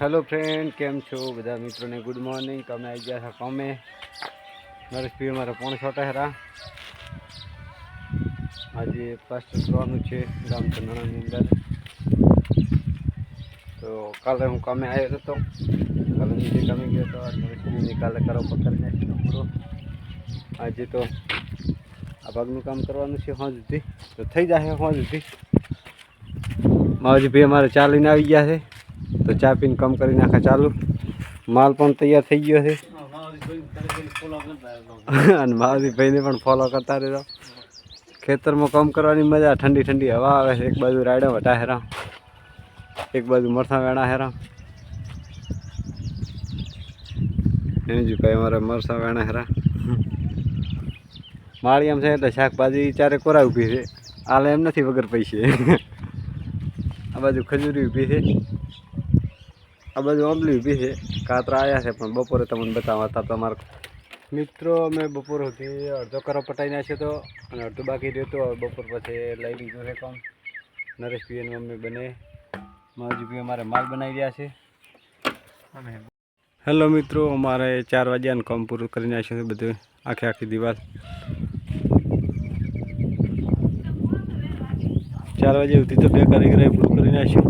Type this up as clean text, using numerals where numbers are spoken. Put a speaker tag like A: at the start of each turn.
A: Hello friend, केम छो बधा मित्रों ने गुड मॉर्निंग। तो अमे आई गया था कमे नरेश भाई अमारा 6:45 हरा। आज प्लास्टर करवानुं छे गाम चंदणानी अंदर। तो काले हूँ कमे आयो तो काले नीचे कमे गयो तो नरेश भाई काले करो पकड़ नाख्यो पूरो। आज तो आ भागनुं काम करवानुं छे होज सुधी तो थई जाशे। होज सुधी मावजी भाई अमारे चा लईने आवी गया छे तो चा पीने काम करी नाखा चालू। माल पण तैयार थई गयो छे अने मावजी भाई ने पण फॉलो करता रहो। खेतर में काम करवानी मजा, ठंडी ठंडी हवा आवे छे। एक बाजू रायडा वटा हेरा, एक बाजू मरसा वेणा हेरा। एंजू कई मारे मरसा वेणा हेरा। माळियाम छे એટલે શાકભાજી ચારે કોરા ઊભી છે। આલે એમ નથી વગર પૈસે। आ बाजू खजूरी ऊभी है, आ बाजू आंबली ऊभी है। कातरा आया है पण बपोरे तमने बतावता तो अमार मित्रों मैं बपोर होती अर्धो करो पटाई नाख्यो तो अने अर्धो बाकी रह्यो तो बपोर पछी लई लीधो छे काम। नरेश भाई ने मम्मी बने मावजी भाई अमारे माल बनावी रह्या छे। हेलो मित्रों, अमारे 4 वाग्यानुं काम पूरुं करी नाख्युं छे बधुं, आखी आखी दीवाल। 4 वागे सुधी तो 2 कारीगरे पूरुं करी नाख्युं।